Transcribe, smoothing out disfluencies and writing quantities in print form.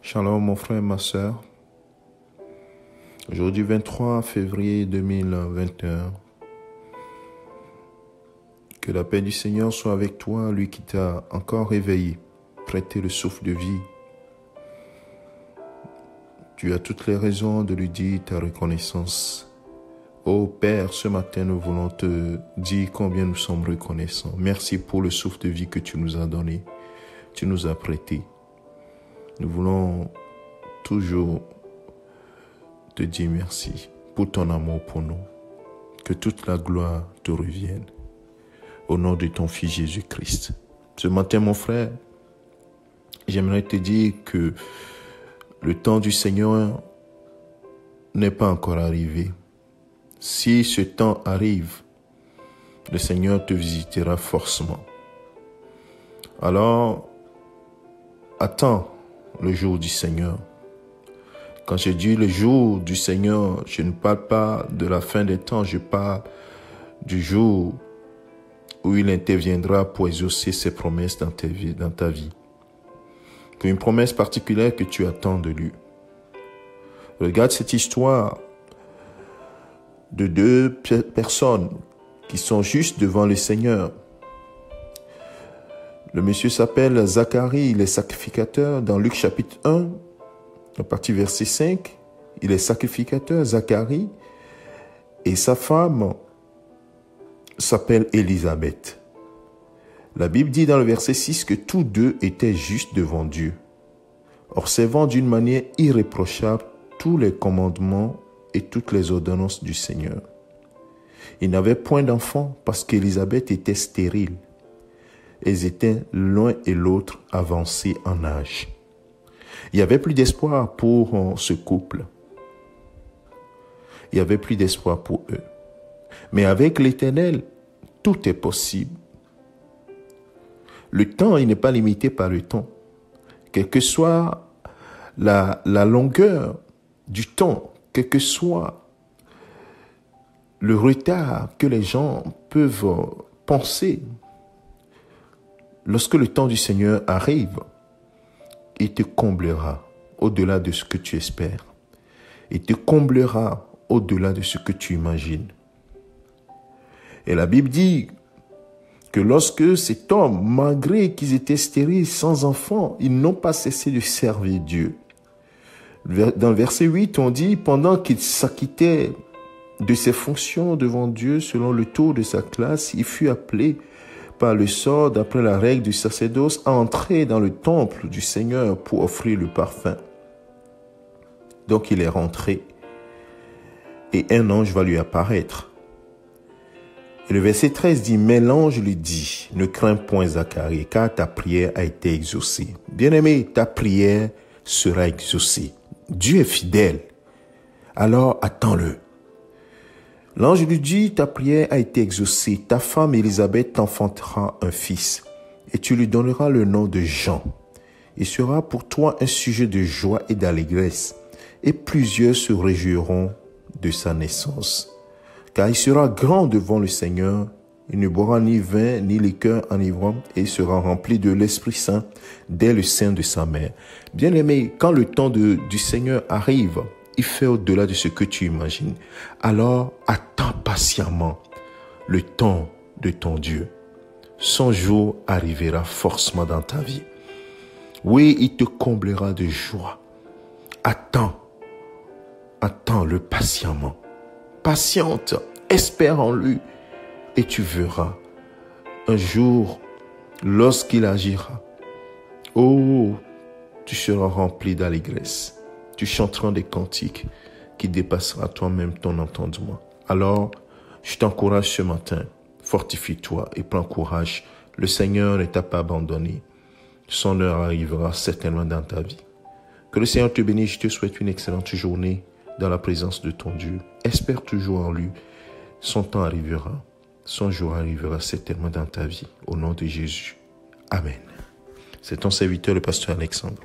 Shalom mon frère, ma soeur. Aujourd'hui 23 février 2021. Que la paix du Seigneur soit avec toi, lui qui t'a encore réveillé, prêté le souffle de vie. Tu as toutes les raisons de lui dire ta reconnaissance. Ô Père, ce matin nous voulons te dire combien nous sommes reconnaissants. Merci pour le souffle de vie que tu nous as donné, tu nous as prêté. Nous voulons toujours te dire merci pour ton amour pour nous. Que toute la gloire te revienne. Au nom de ton Fils Jésus-Christ. Ce matin, mon frère, j'aimerais te dire que le temps du Seigneur n'est pas encore arrivé. Si ce temps arrive, le Seigneur te visitera forcément. Alors, attends le jour du Seigneur. Quand je dis le jour du Seigneur, je ne parle pas de la fin des temps, je parle du jour où il interviendra pour exaucer ses promesses dans ta vie. Pour une promesse particulière que tu attends de lui. Regarde cette histoire de deux personnes qui sont juste devant le Seigneur. Le monsieur s'appelle Zacharie, il est sacrificateur. Dans Luc chapitre 1, à partir verset 5, il est sacrificateur, Zacharie, et sa femme s'appelle Élisabeth. La Bible dit dans le verset 6 que tous deux étaient justes devant Dieu, observant d'une manière irréprochable tous les commandements et toutes les ordonnances du Seigneur. Ils n'avaient point d'enfants parce qu'Élisabeth était stérile. Ils étaient l'un et l'autre avancés en âge. Il n'y avait plus d'espoir pour ce couple. Il n'y avait plus d'espoir pour eux. Mais avec l'Éternel, tout est possible. Le temps, il n'est pas limité par le temps. Quelle que soit la longueur du temps, quel que soit le retard que les gens peuvent penser, lorsque le temps du Seigneur arrive, il te comblera au-delà de ce que tu espères. Il te comblera au-delà de ce que tu imagines. Et la Bible dit que lorsque cet homme, malgré qu'ils étaient stériles, sans enfants, ils n'ont pas cessé de servir Dieu. Dans le verset 8, on dit, pendant qu'il s'acquittait de ses fonctions devant Dieu selon le tour de sa classe, il fut appelé par le sort, d'après la règle du sacerdoce, à entrer dans le temple du Seigneur pour offrir le parfum. Donc il est rentré et un ange va lui apparaître. Et le verset 13 dit, mais l'ange lui dit, ne crains point Zacharie, car ta prière a été exaucée. Bien-aimé, ta prière sera exaucée. Dieu est fidèle. Alors attends-le. L'ange lui dit, ta prière a été exaucée. Ta femme Élisabeth t'enfantera un fils et tu lui donneras le nom de Jean. Il sera pour toi un sujet de joie et d'allégresse et plusieurs se réjouiront de sa naissance. Car il sera grand devant le Seigneur, il ne boira ni vin ni liqueur enivrant et il sera rempli de l'Esprit Saint dès le sein de sa mère. Bien-aimé, quand le temps du Seigneur arrive, il fait au-delà de ce que tu imagines. Alors, attends patiemment le temps de ton Dieu. Son jour arrivera forcément dans ta vie. Oui, il te comblera de joie. Attends-le patiemment. Patiente, espère en lui et tu verras un jour lorsqu'il agira. Oh, tu seras rempli d'allégresse. Tu chanteras des cantiques qui dépassera toi-même ton entendement. Alors, je t'encourage ce matin, fortifie-toi et prends courage. Le Seigneur ne t'a pas abandonné. Son heure arrivera certainement dans ta vie. Que le Seigneur te bénisse. Je te souhaite une excellente journée dans la présence de ton Dieu. Espère toujours en lui. Son temps arrivera. Son jour arrivera certainement dans ta vie. Au nom de Jésus. Amen. C'est ton serviteur, le pasteur Alexandre.